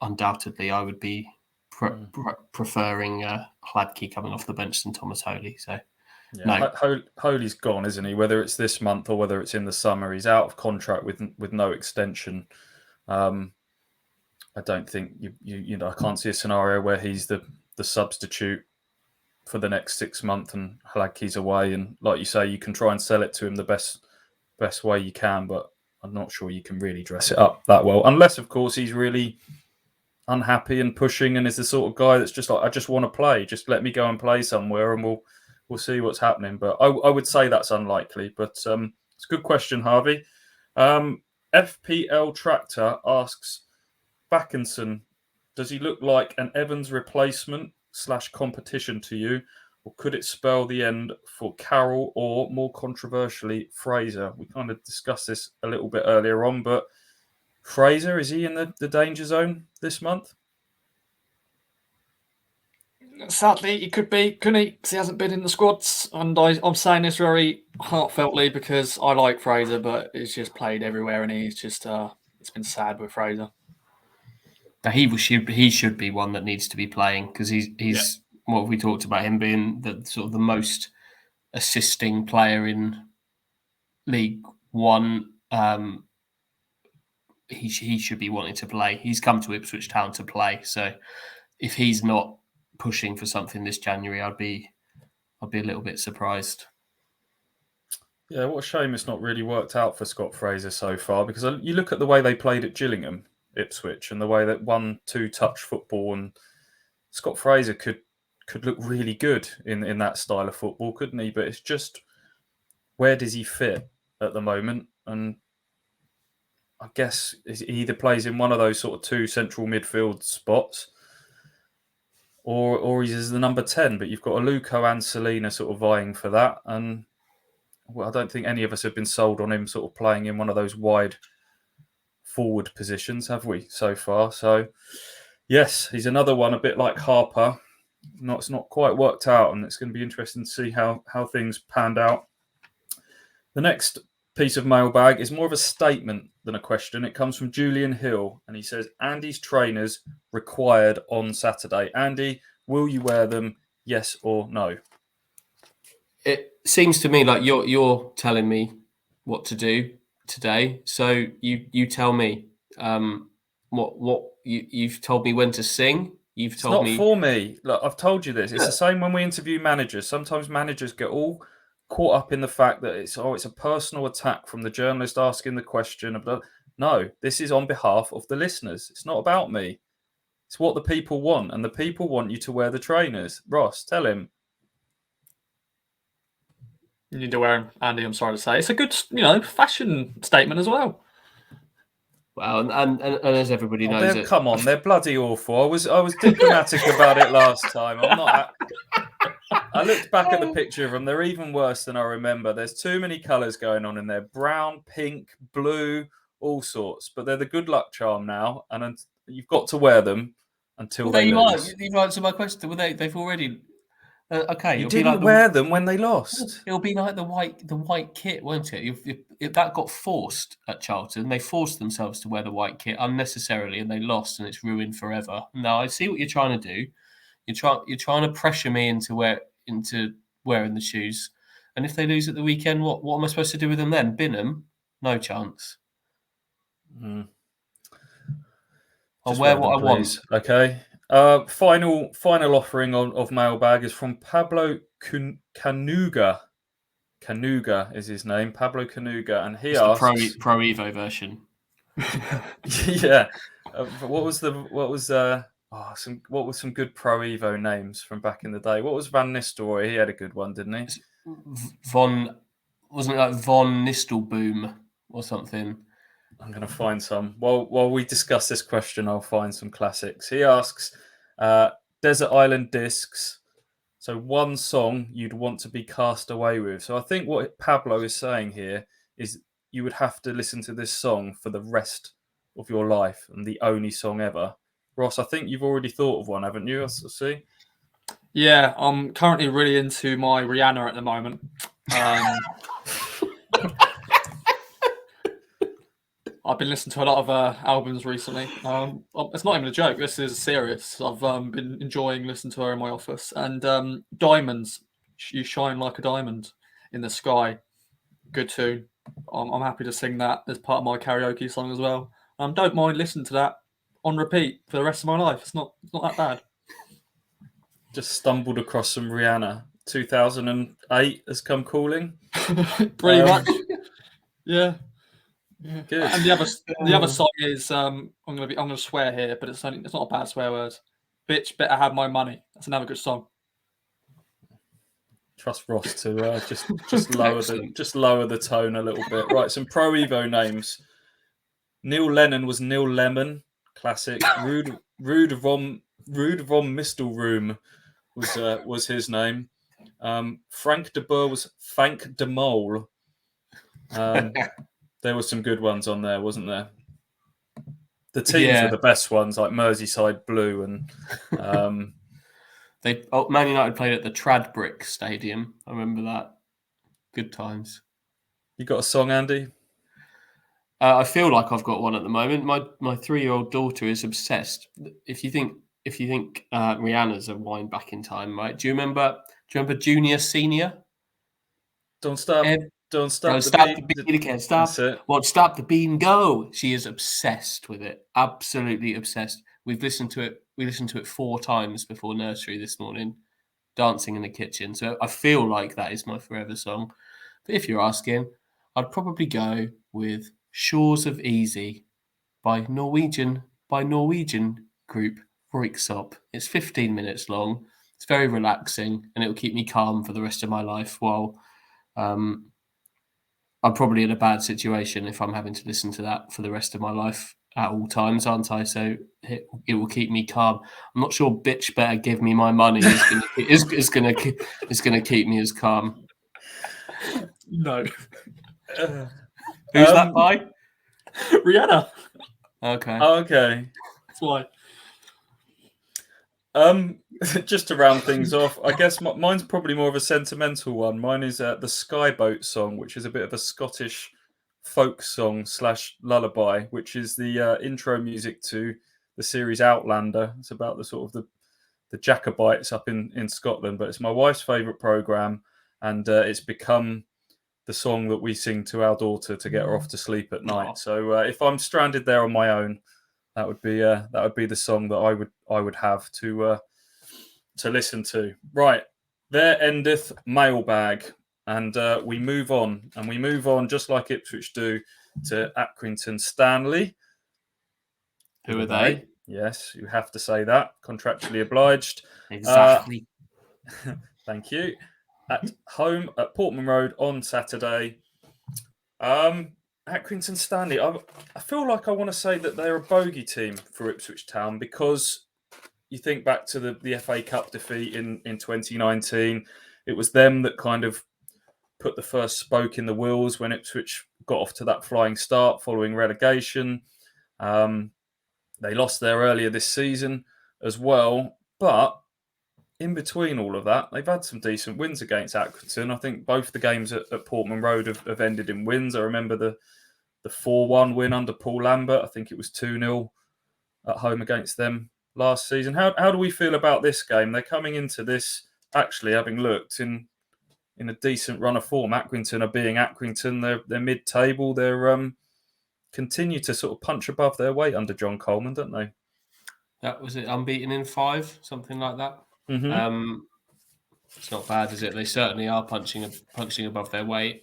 undoubtedly I would be preferring Hladky coming off the bench than Thomas Holy. So. Yeah, no. Holy's gone, isn't he? Whether it's this month or whether it's in the summer, he's out of contract with no extension. I don't think you know. I can't see a scenario where he's the substitute for the next 6 months and Hladky's away. And like you say, you can try and sell it to him the best way you can, but I'm not sure you can really dress it up that well, unless of course he's really unhappy and pushing and is the sort of guy that's just like, I just want to play. Just let me go and play somewhere, and we'll see what's happening. But I would say that's unlikely. But it's a good question, Harvey. FPL Tractor asks, Bakinson, does he look like an Evans replacement / competition to you? Or could it spell the end for Carroll or, more controversially, Fraser? We kind of discussed this a little bit earlier on, but Fraser, is he in the danger zone this month? Sadly, he could be, couldn't he? Because he hasn't been in the squads. And I'm saying this very heartfeltly because I like Fraser, but he's just played everywhere, and he's just it's been sad with Fraser. He should be one that needs to be playing because he's what have we talked about him being the sort of the most assisting player in League One. He should be wanting to play. He's come to Ipswich Town to play. So if he's not pushing for something this January, I'd be a little bit surprised. Yeah, what a shame it's not really worked out for Scott Fraser so far, because you look at the way they played at Gillingham, Ipswich, and the way that 1-2 touch football, and Scott Fraser could look really good in that style of football, couldn't he? But it's just, where does he fit at the moment? And I guess he either plays in one of those sort of 2 central midfield spots, or he's the number 10, but you've got Aluko and Selena sort of vying for that. And I don't think any of us have been sold on him sort of playing in one of those wide forward positions, have we, so far? So, yes, he's another one, a bit like Harper. It's not quite worked out, and it's going to be interesting to see how things panned out. The next piece of mailbag is more of a statement than a question. It comes from Julian Hill, and he says, Andy's trainers required on Saturday. Andy, will you wear them? Yes or no? It seems to me like you're telling me what to do today. So you tell me what you've told me when to sing. You've told me. It's not for me. Look, I've told you this. It's the same when we interview managers. Sometimes managers get all caught up in the fact that it's a personal attack from the journalist asking the question. No, this is on behalf of the listeners. It's not about me. It's what the people want, and the people want you to wear the trainers. Ross, tell him. You need to wear them, Andy. I'm sorry to say, it's a good, fashion statement as well. Well, and as everybody knows, come on, they're bloody awful. I was diplomatic about it last time. I'm not. I looked back at the picture of them. They're even worse than I remember. There's too many colours going on in there. Brown, pink, blue, all sorts. But they're the good luck charm now. And you've got to wear them until There they you are. lose. You've answered my question. Well, they've already... okay. You didn't wear them when they lost. It'll be like the white kit, won't it? If that got forced at Charlton, they forced themselves to wear the white kit unnecessarily, and they lost, and it's ruined forever. Now I see what you're trying to do. You're trying to pressure me into wearing the shoes, and if they lose at the weekend, what am I supposed to do with them then? Bin them? No chance. I'll wear what I want. Okay. Final offering of mailbag is from Pablo Canuga. Canuga is his name, Pablo Canuga, and he asks the Pro Evo version. Yeah. What was some good Pro Evo names from back in the day? What was Van Nistelrooy? He had a good one, didn't he? Wasn't it like Von Nistelboom or something? I'm going to find some. While we discuss this question, I'll find some classics. He asks, Desert Island Discs. So one song you'd want to be cast away with. So I think what Pablo is saying here is you would have to listen to this song for the rest of your life and the only song ever. Ross, I think you've already thought of one, haven't you? I see. Yeah, I'm currently really into my Rihanna at the moment. I've been listening to a lot of albums recently. It's not even a joke. This is serious. I've been enjoying listening to her in my office. And Diamonds, You Shine Like a Diamond in the Sky. Good tune. I'm happy to sing that as part of my karaoke song as well. Don't mind listening to that on repeat for the rest of my life. It's not that bad. Just stumbled across some Rihanna. 2008 has come calling. Pretty much. Yeah. Good. And the other song is I'm gonna swear here, but it's not a bad swear word. Bitch, better have my money. That's another good song. Trust Ross to just lower the tone a little bit. Right, some Pro Evo names. Neil Lennon was Neil Lemon, classic. Rude von Mistelroom was his name. Frank de Boer was Frank de Mole. There were some good ones on there, wasn't there? The teams were the best ones, like Merseyside Blue and Man United played at the Tradbrick Stadium. I remember that. Good times. You got a song, Andy? I feel like I've got one at the moment. My 3-year-old daughter is obsessed. If you think Rihanna's a wind back in time, right? Do you remember Junior Senior? Don't stop the beat again. Stop. Well, stop the beat and go. She is obsessed with it. Absolutely obsessed. We've listened to it. We listened to it 4 times before nursery this morning, dancing in the kitchen. So I feel like that is my forever song. But if you're asking, I'd probably go with Shores of Easy by Norwegian group Røyksopp. It's 15 minutes long. It's very relaxing, and it will keep me calm for the rest of my life while I'm probably in a bad situation if I'm having to listen to that for the rest of my life at all times, aren't I? So it will keep me calm. I'm not sure Bitch Better Give Me My Money is going to keep me as calm. No. Who's that by? Rihanna. Okay. Oh, okay. That's why. Just to round things off, I guess mine's probably more of a sentimental one. Mine is the Skyboat song, which is a bit of a Scottish folk song / lullaby, which is the intro music to the series Outlander. It's about the sort of the Jacobites up in Scotland, but it's my wife's favourite programme, and it's become the song that we sing to our daughter to get her off to sleep at night. So if I'm stranded there on my own, that would be the song that I would have to listen to. Right, there endeth mailbag, and we move on, just like Ipswich do, to Accrington Stanley. Who are they? Yes, you have to say that. Contractually obliged. Exactly. Thank you. At home at Portman Road on Saturday. Accrington Stanley, I feel like I want to say that they're a bogey team for Ipswich Town, because you think back to the FA Cup defeat in 2019. it was them that kind of put the first spoke in the wheels when Ipswich got off to that flying start following relegation. They lost there earlier this season as well. But in between all of that, they've had some decent wins against Accrington. I think both the games at Portman Road have ended in wins. I remember the 4-1 win under Paul Lambert. I think it was 2-0 at home against them last season. How do we feel about this game? They're coming into this, actually, having looked in a decent run of form. Accrington are being Accrington. They're mid-table. They're continue to sort of punch above their weight under John Coleman, don't they? That was it. Unbeaten in 5, something like that. Mm-hmm. It's not bad, is it? They certainly are punching above their weight.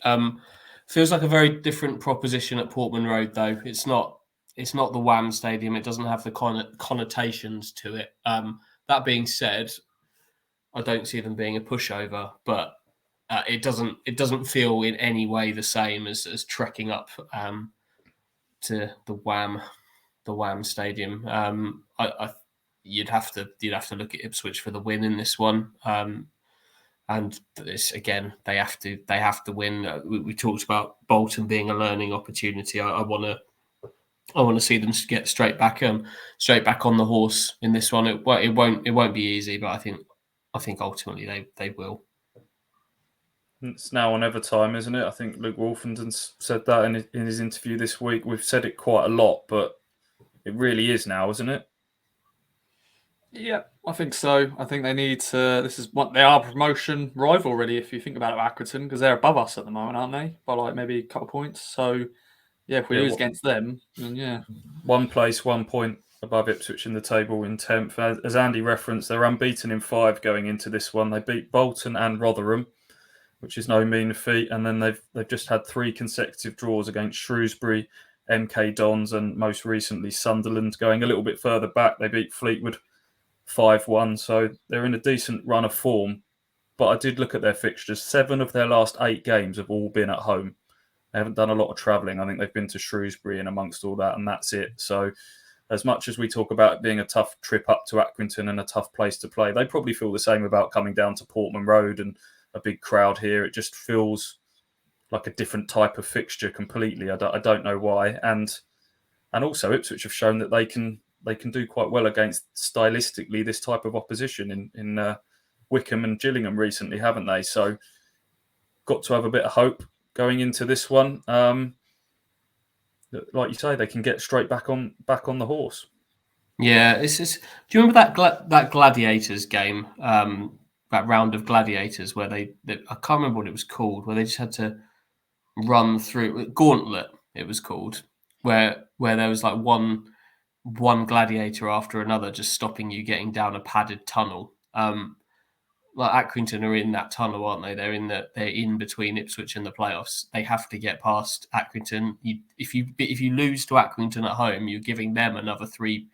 Feels like a very different proposition at Portman Road, though. It's not the Wham Stadium. It doesn't have the connotations to it. That being said, I don't see them being a pushover, but it doesn't feel in any way the same as trekking up to the Wham Stadium. You'd have to look at Ipswich for the win in this one. And this again, they have to win. We talked about Bolton being a learning opportunity. I want to see them get straight back on the horse in this one. It won't be easy, but I think ultimately they will. It's now or never time, isn't it? I think Luke Wolfenden said that in his interview this week. We've said it quite a lot, but it really is now, isn't it? Yeah, I think so. I think they need to. This is what they are, promotion rivalry. If you think about it, Accrington, because they're above us at the moment, aren't they? By like maybe a couple of points. So yeah, if we lose against them, then yeah, 1 place, 1 point above Ipswich in the table in 10th. As Andy referenced, they're unbeaten in 5 going into this one. They beat Bolton and Rotherham, which is no mean feat. And then they've just had 3 consecutive draws against Shrewsbury, MK Dons, and most recently Sunderland. Going a little bit further back, they beat Fleetwood 5-1. So they're in a decent run of form. But I did look at their fixtures. 7 of their last 8 games have all been at home. They haven't done a lot of travelling. I think they've been to Shrewsbury and amongst all that, and that's it. So as much as we talk about it being a tough trip up to Accrington and a tough place to play, they probably feel the same about coming down to Portman Road and a big crowd here. It just feels like a different type of fixture completely. I don't know why. And also Ipswich have shown that they can do quite well against stylistically this type of opposition in Wickham and Gillingham recently, haven't they? So got to have a bit of hope going into this one. Like you say, they can get straight back on the horse. Yeah, it's just. Do you remember that Gladiators game? That round of Gladiators where they I can't remember what it was called, where they just had to run through Gauntlet. It was called where there was like one gladiator after another, just stopping you getting down a padded tunnel. Like Accrington are in that tunnel, aren't they? They're in between Ipswich and the playoffs. They have to get past Accrington. If you lose to Accrington at home, you're giving them another three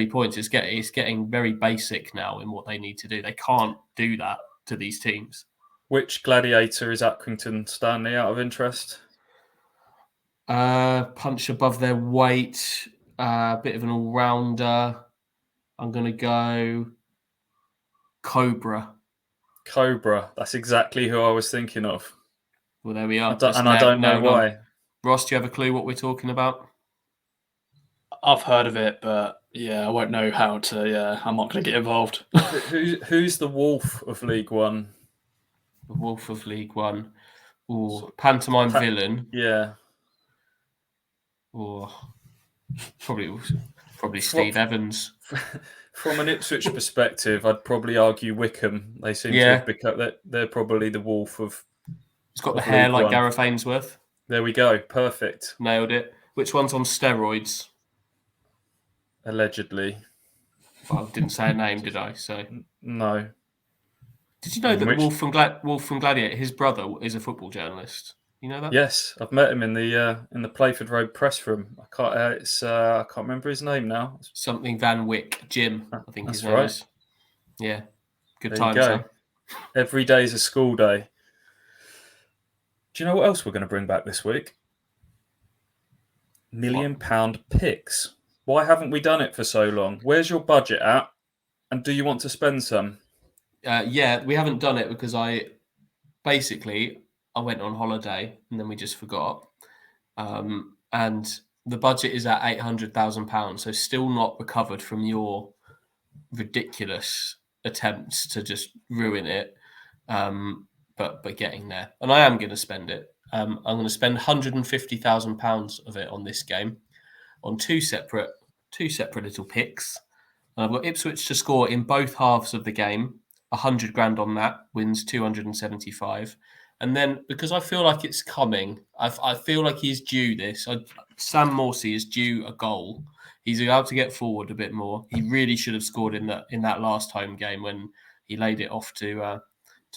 points. It's getting very basic now in what they need to do. They can't do that to these teams. Which gladiator is Accrington, Stanley, out of interest? Punch above their weight. Bit of an all-rounder. I'm going to go Cobra. That's exactly who I was thinking of. Well, there we are. I don't know why. Ross, do you have a clue what we're talking about? I've heard of it, but yeah, I won't know how to. Yeah, I'm not going to get involved. Who's the Wolf of League One? The Wolf of League One. Or pantomime villain. Yeah. Or probably Steve Evans. From an Ipswich perspective, I'd probably argue Wickham. They seem to have become they're probably the Wolf of. He's got the hair like One. Gareth Ainsworth. There we go. Perfect. Nailed it. Which one's on steroids? Allegedly. Well, I didn't say a name, did I? So no. Did you know that Wolf from Gladiator, his brother, is a football journalist? You know that? Yes, I've met him in the Playford Road press room. I can't remember his name now. Something Van Wyck, Jim. I think his name is. Yeah, good times. Huh? Every day is a school day. Do you know what else we're going to bring back this week? £1 million picks. Why haven't we done it for so long? Where's your budget at? And do you want to spend some? Yeah, we haven't done it because I went on holiday and then we just forgot. And the budget is at £800,000, so still not recovered from your ridiculous attempts to just ruin it. But getting there, and I am going to spend it. I'm going to spend £150,000 of it on this game, on two separate little picks. And I've got Ipswich to score in both halves of the game. 100 grand on that, wins 275. And then because I feel like it's coming, I feel like he's due this. Sam Morsey is due a goal. He's allowed to get forward a bit more. He really should have scored in that last home game when he laid it off to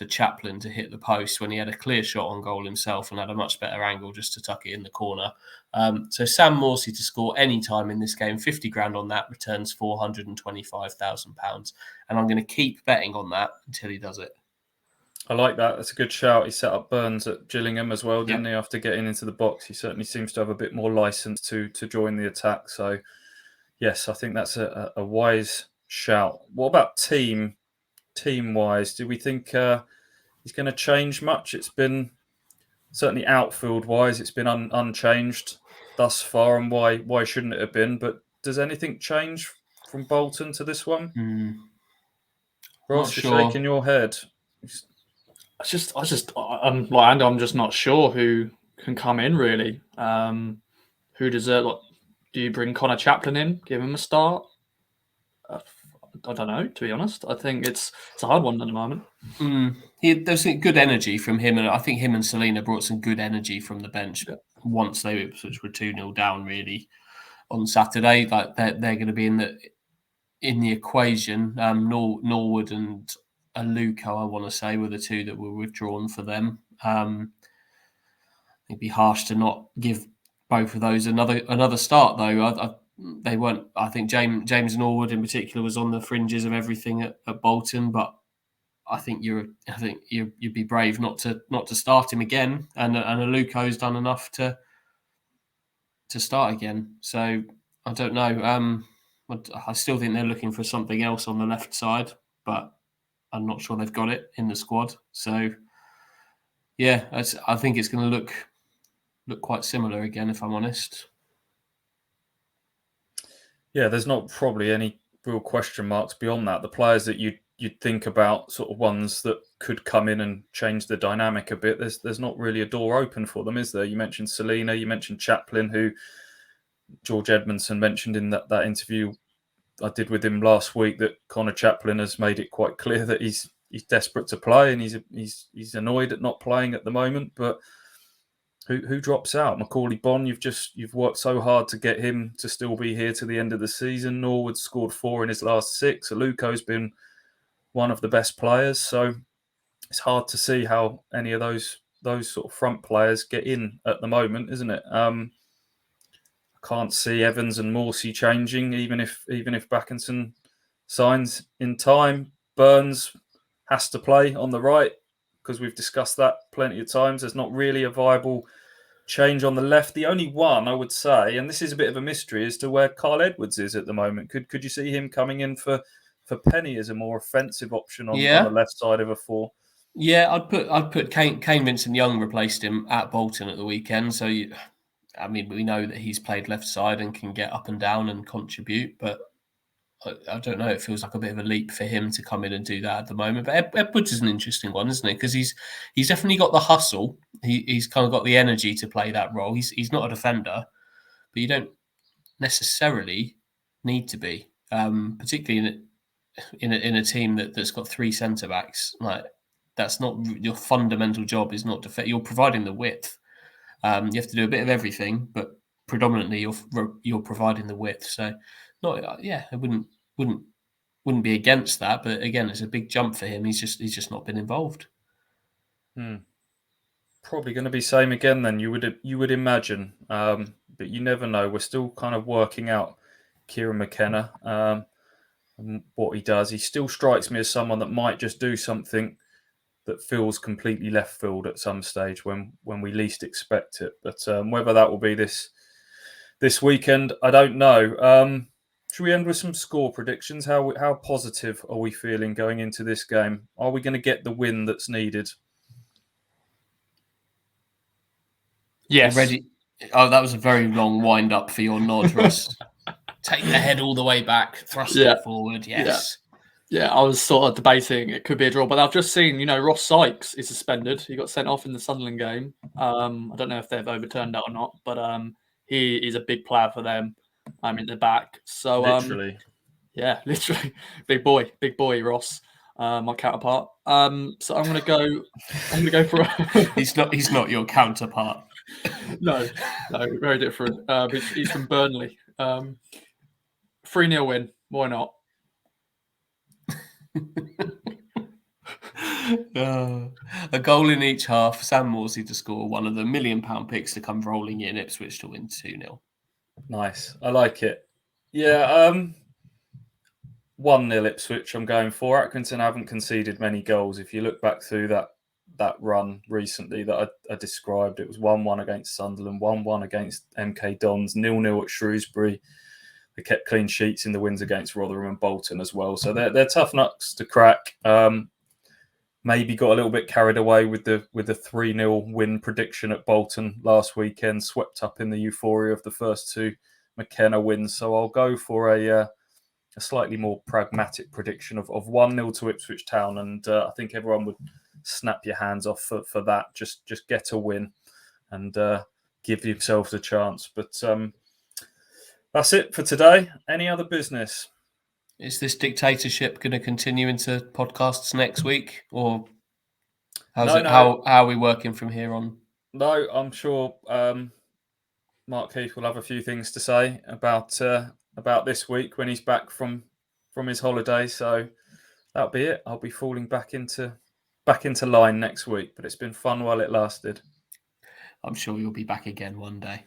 Chaplin to hit the post when he had a clear shot on goal himself and had a much better angle just to tuck it in the corner. So Sam Morsey to score any time in this game, 50 grand on that, returns £425,000. And I'm going to keep betting on that until he does it. I like that. That's a good shout. He set up Burns at Gillingham as well, didn't he? After getting into the box, he certainly seems to have a bit more license to join the attack. So, yes, I think that's a wise shout. What about team-wise? Do we think he's going to change much? It's been certainly outfield-wise, it's been unchanged thus far, and why shouldn't it have been? But does anything change from Bolton to this one? Ross, you're shaking your head. I'm like Andy, I'm just not sure who can come in really. Who deserve? Like, do you bring Connor Chaplin in, give him a start? I don't know, to be honest. I think it's a hard one at the moment. There's good energy from him, and I think him and Selena brought some good energy from the bench once they were 2-0 down really on Saturday. Like they're going to be in the equation. Norwood and Aluko, I want to say, were the two that were withdrawn for them. It'd be harsh to not give both of those another start, though. They weren't. I think James Norwood in particular was on the fringes of everything at Bolton, but I think you'd be brave not to start him again. And Aluko's done enough to start again. So I don't know. I still think they're looking for something else on the left side, but I'm not sure they've got it in the squad. So, yeah, I think it's going to look quite similar again, if I'm honest. Yeah, there's not probably any real question marks beyond that. The players that you'd think about, sort of ones that could come in and change the dynamic a bit, there's not really a door open for them, is there? You mentioned Selena, you mentioned Chaplin, who George Edmondson mentioned in that interview I did with him last week, that Connor Chaplin has made it quite clear that he's desperate to play and he's annoyed at not playing at the moment. But who drops out? Macaulay Bonne, you've worked so hard to get him to still be here to the end of the season. Norwood scored 4 in his last 6. Aluko's been one of the best players, so it's hard to see how any of those sort of front players get in at the moment, isn't it? Can't see Evans and Morsey changing, even if Bakinson signs in time. Burns has to play on the right because we've discussed that plenty of times. There's not really a viable change on the left. The only one I would say, and this is a bit of a mystery, as to where Carl Edwards is at the moment. Could you see him coming in for Penny as a more offensive option on the left side of a 4? Yeah, I'd put Kane Vincent Young replaced him at Bolton at the weekend. So we know that he's played left side and can get up and down and contribute, but I don't know. It feels like a bit of a leap for him to come in and do that at the moment. But Edwards is an interesting one, isn't it? Because he's definitely got the hustle. He's kind of got the energy to play that role. He's not a defender, but you don't necessarily need to be, particularly in a team that's got 3 centre backs. Like, that's not your fundamental job. Is not defend. You're providing the width. You have to do a bit of everything, but predominantly you're providing the width. So, I wouldn't be against that. But again, it's a big jump for him. He's just not been involved. Probably going to be same again then. You would imagine, but you never know. We're still kind of working out Kieran McKenna and what he does. He still strikes me as someone that might just do something that feels completely left field at some stage when we least expect it. But whether that will be this weekend, I don't know. should we end with some score predictions? How positive are we feeling going into this game? Are we going to get the win that's needed? Yes. Ready? Oh, that was a very long wind up for your nod, Ross. Take the head all the way back, thrust it forward. Yes. Yeah, I was sort of debating it could be a draw, but I've just seen, Ross Sykes is suspended. He got sent off in the Sunderland game. I don't know if they've overturned that or not, but he is a big player for them. In the back. So Literally. Literally. Big boy, Ross. My counterpart. So I'm gonna go for He's not your counterpart. No, very different. He's from Burnley. 3-0 win. Why not? A goal in each half. Sam Morsey to score one of the £1 million picks to come rolling in. Ipswich to win 2-0. Nice. I like it. Yeah. 1-0 Ipswich. I'm going for. Accrington haven't conceded many goals. If you look back through that run recently that I described, it was 1-1 against Sunderland, 1-1 against MK Dons, 0-0 at Shrewsbury. They kept clean sheets in the wins against Rotherham and Bolton as well. So they're tough nuts to crack. Maybe got a little bit carried away with the 3-0 win prediction at Bolton last weekend, swept up in the euphoria of the first two McKenna wins. So I'll go for a slightly more pragmatic prediction of 1-0 to Ipswich Town. And I think everyone would snap your hands off for that. Just get a win and give yourselves a chance. But that's it for today. Any other business? Is this dictatorship going to continue into podcasts next week, or how are we working from here on? No, I'm sure Mark Heath will have a few things to say about this week when he's back from his holiday. So that'll be it. I'll be falling back into line next week. But it's been fun while it lasted. I'm sure you'll be back again one day.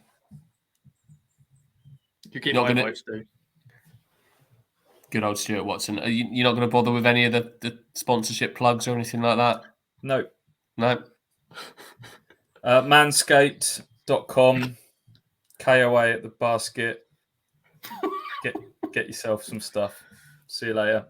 You keep my voice, too. Good old Stuart Watson. You're not going to bother with any of the sponsorship plugs or anything like that? No. Manscaped.com, KOA at the basket. Get yourself some stuff. See you later.